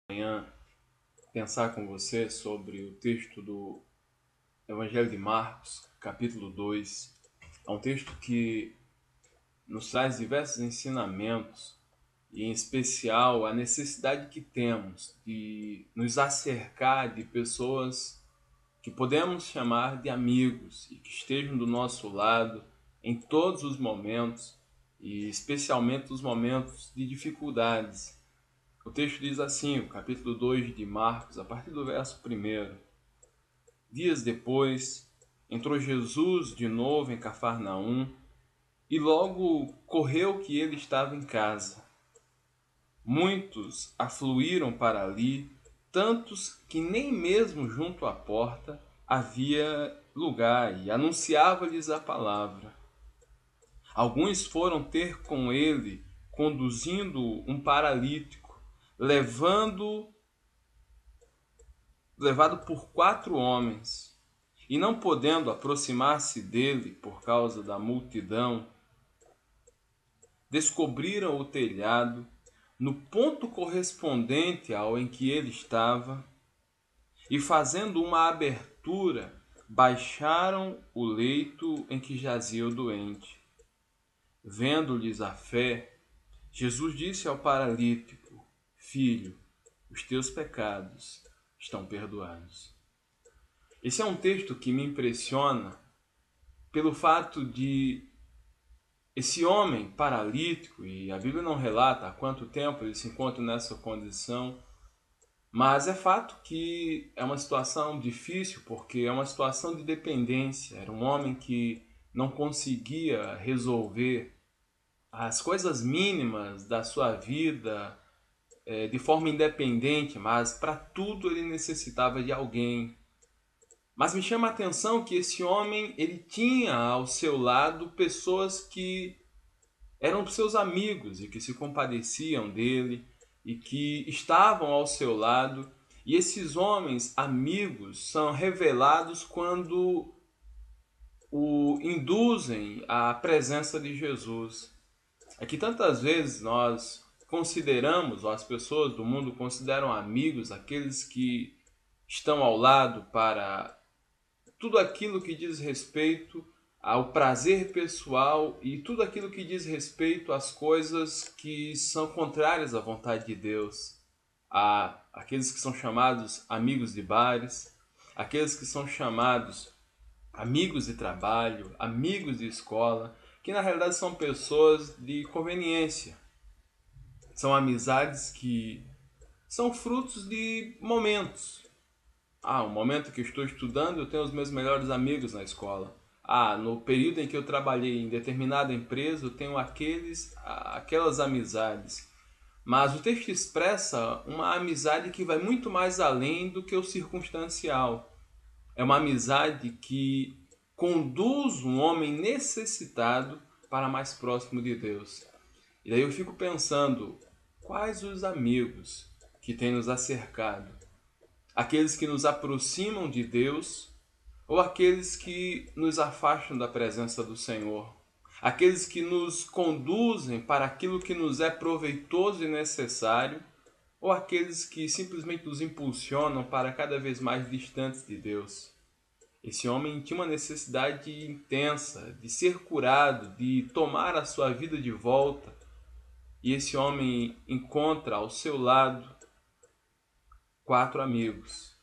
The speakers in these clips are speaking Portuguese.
Amanhã pensar com você sobre o texto do Evangelho de Marcos, capítulo 2. É um texto que nos traz diversos ensinamentos e, em especial, a necessidade que temos de nos acercar de pessoas que podemos chamar de amigos e que estejam do nosso lado em todos os momentos e especialmente os momentos de dificuldades. O texto diz assim, o capítulo 2 de Marcos, a partir do verso 1. Dias depois, entrou Jesus de novo em Cafarnaum e logo correu que ele estava em casa. Muitos afluíram para ali, tantos que nem mesmo junto à porta havia lugar, e anunciava-lhes a palavra. Alguns foram ter com ele, conduzindo um paralítico, levado por 4 homens, e não podendo aproximar-se dele por causa da multidão, descobriram o telhado no ponto correspondente ao em que ele estava, e fazendo uma abertura, baixaram o leito em que jazia o doente. Vendo-lhes a fé, Jesus disse ao paralítico: Filho, os teus pecados estão perdoados. Esse é um texto que me impressiona pelo fato de esse homem paralítico, e a Bíblia não relata há quanto tempo ele se encontra nessa condição, mas é fato que é uma situação difícil, porque é uma situação de dependência. Era um homem que não conseguia resolver as coisas mínimas da sua vida de forma independente, mas para tudo ele necessitava de alguém. Mas me chama a atenção que esse homem, ele tinha ao seu lado pessoas que eram seus amigos e que se compadeciam dele e que estavam ao seu lado. E esses homens, amigos, são revelados quando o induzem à presença de Jesus. É que tantas vezes nós consideramos, ou as pessoas do mundo consideram amigos, aqueles que estão ao lado para tudo aquilo que diz respeito ao prazer pessoal e tudo aquilo que diz respeito às coisas que são contrárias à vontade de Deus. Há aqueles que são chamados amigos de bares, aqueles que são chamados amigos de trabalho, amigos de escola, que na realidade são pessoas de conveniência. São amizades que são frutos de momentos. Um momento que eu estou estudando, eu tenho os meus melhores amigos na escola. No período em que eu trabalhei em determinada empresa, eu tenho aquelas amizades. Mas o texto expressa uma amizade que vai muito mais além do que o circunstancial. É uma amizade que conduz um homem necessitado para mais próximo de Deus. E daí eu fico pensando, quais os amigos que têm nos acercado? Aqueles que nos aproximam de Deus ou aqueles que nos afastam da presença do Senhor? Aqueles que nos conduzem para aquilo que nos é proveitoso e necessário ou aqueles que simplesmente nos impulsionam para cada vez mais distantes de Deus? Esse homem tinha uma necessidade intensa de ser curado, de tomar a sua vida de volta. E esse homem encontra ao seu lado 4 amigos.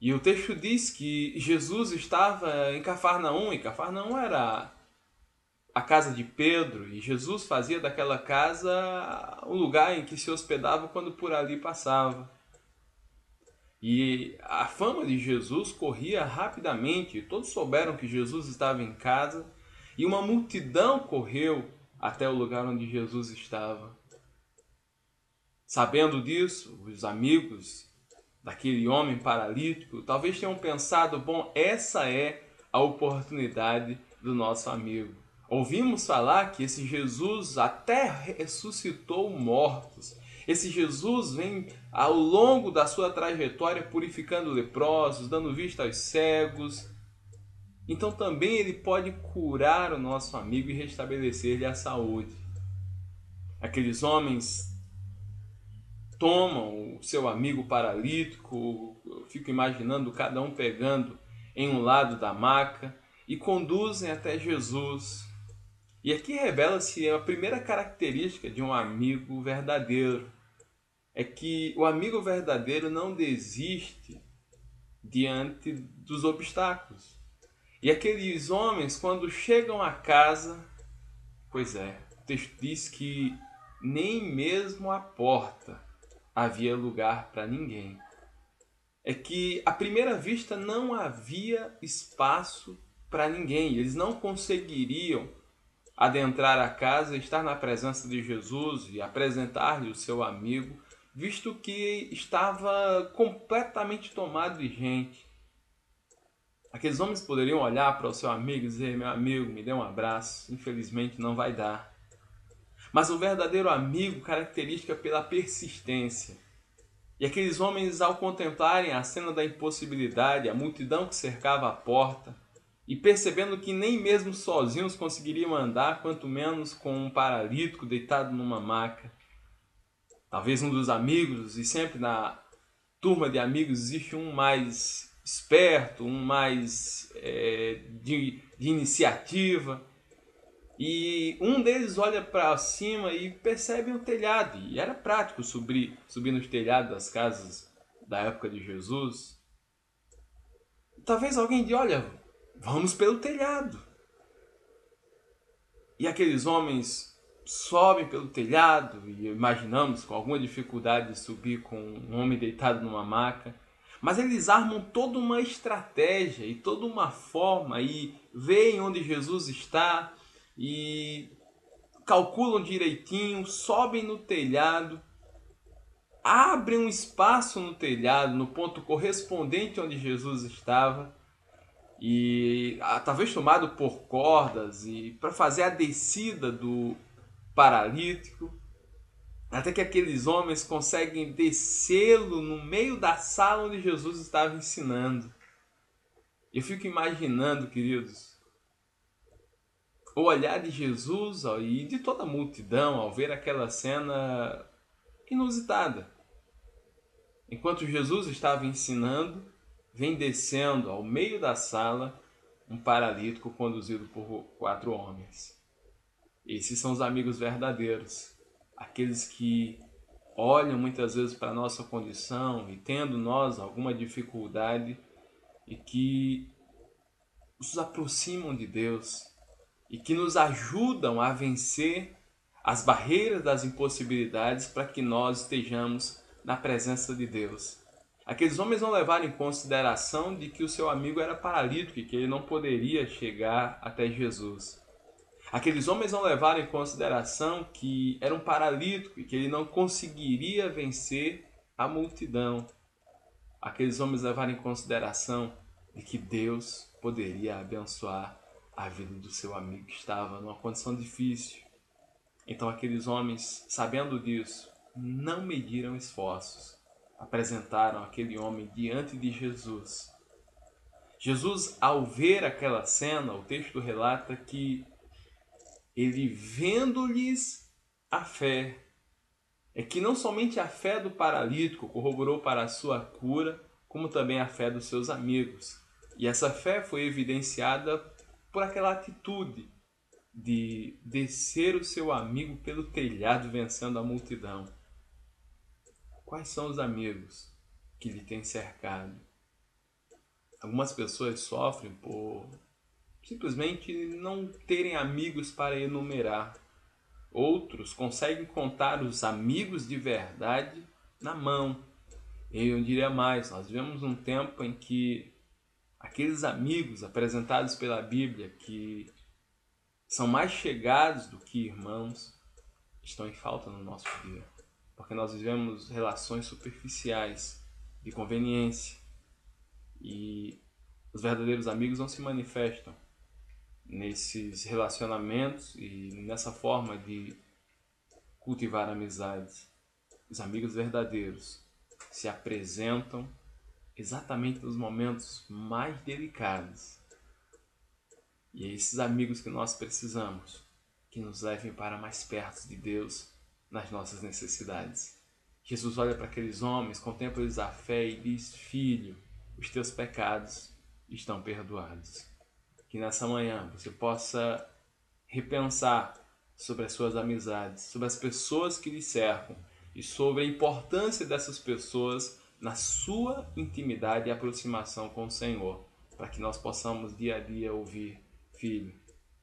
E o texto diz que Jesus estava em Cafarnaum, e Cafarnaum era a casa de Pedro, e Jesus fazia daquela casa um lugar em que se hospedava quando por ali passava. E a fama de Jesus corria rapidamente, todos souberam que Jesus estava em casa, e uma multidão correu até o lugar onde Jesus estava. Sabendo disso, os amigos daquele homem paralítico talvez tenham pensado, bom, essa é a oportunidade do nosso amigo. Ouvimos falar que esse Jesus até ressuscitou mortos. Esse Jesus vem ao longo da sua trajetória purificando leprosos, dando vista aos cegos. Então também ele pode curar o nosso amigo e restabelecer-lhe a saúde. Aqueles homens tomam o seu amigo paralítico, eu fico imaginando cada um pegando em um lado da maca e conduzem até Jesus. E aqui revela-se a primeira característica de um amigo verdadeiro. É que o amigo verdadeiro não desiste diante dos obstáculos. E aqueles homens, quando chegam à casa, pois é, o texto diz que nem mesmo à porta havia lugar para ninguém. É que à primeira vista não havia espaço para ninguém. Eles não conseguiriam adentrar a casa, estar na presença de Jesus e apresentar-lhe o seu amigo, visto que estava completamente tomado de gente. Aqueles homens poderiam olhar para o seu amigo e dizer: meu amigo, me dê um abraço. Infelizmente não vai dar. Mas o verdadeiro amigo caracteriza pela persistência. E aqueles homens, ao contemplarem a cena da impossibilidade, a multidão que cercava a porta, e percebendo que nem mesmo sozinhos conseguiriam andar, quanto menos com um paralítico deitado numa maca. Talvez um dos amigos, e sempre na turma de amigos existe um mais esperto, um mais de iniciativa. E um deles olha para cima e percebe um telhado. E era prático subir nos telhados das casas da época de Jesus. Talvez alguém diga: olha, vamos pelo telhado. E aqueles homens sobem pelo telhado, e imaginamos com alguma dificuldade de subir com um homem deitado numa maca. Mas eles armam toda uma estratégia e toda uma forma, e veem onde Jesus está, e calculam direitinho, sobem no telhado, abrem um espaço no telhado, no ponto correspondente onde Jesus estava, e talvez tomado por cordas, e para fazer a descida do paralítico, até que aqueles homens conseguem descê-lo no meio da sala onde Jesus estava ensinando. Eu fico imaginando, queridos, o olhar de Jesus e de toda a multidão ao ver aquela cena inusitada. Enquanto Jesus estava ensinando, vem descendo ao meio da sala um paralítico conduzido por 4 homens. Esses são os amigos verdadeiros, aqueles que olham muitas vezes para a nossa condição e, tendo nós alguma dificuldade, e que nos aproximam de Deus e que nos ajudam a vencer as barreiras das impossibilidades para que nós estejamos na presença de Deus. Aqueles homens não levaram em consideração de que o seu amigo era paralítico e que ele não poderia chegar até Jesus. Aqueles homens não levaram em consideração que era um paralítico e que ele não conseguiria vencer a multidão. Aqueles homens levaram em consideração de que Deus poderia abençoar a vida do seu amigo que estava numa condição difícil. Então aqueles homens, sabendo disso, não mediram esforços, apresentaram aquele homem diante de Jesus. Jesus, ao ver aquela cena, o texto relata que ele, vendo-lhes a fé, é que não somente a fé do paralítico corroborou para a sua cura, como também a fé dos seus amigos. E essa fé foi evidenciada por aquela atitude de descer o seu amigo pelo telhado vencendo a multidão. Quais são os amigos que lhe têm cercado? Algumas pessoas sofrem por simplesmente não terem amigos para enumerar. Outros conseguem contar os amigos de verdade na mão. E eu diria mais, nós vivemos um tempo em que aqueles amigos apresentados pela Bíblia, que são mais chegados do que irmãos, estão em falta no nosso dia. Porque nós vivemos relações superficiais, de conveniência. E os verdadeiros amigos não se manifestam nesses relacionamentos e nessa forma de cultivar amizades. Os amigos verdadeiros se apresentam exatamente nos momentos mais delicados. E é esses amigos que nós precisamos, que nos levem para mais perto de Deus nas nossas necessidades. Jesus olha para aqueles homens, contempla-lhes a fé e diz: Filho, os teus pecados estão perdoados. Que nessa manhã você possa repensar sobre as suas amizades, sobre as pessoas que lhe cercam e sobre a importância dessas pessoas na sua intimidade e aproximação com o Senhor, para que nós possamos dia a dia ouvir: Filho,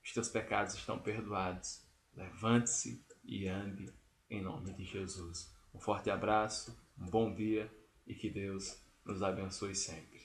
os teus pecados estão perdoados. Levante-se e ande em nome de Jesus. Um forte abraço, um bom dia e que Deus nos abençoe sempre.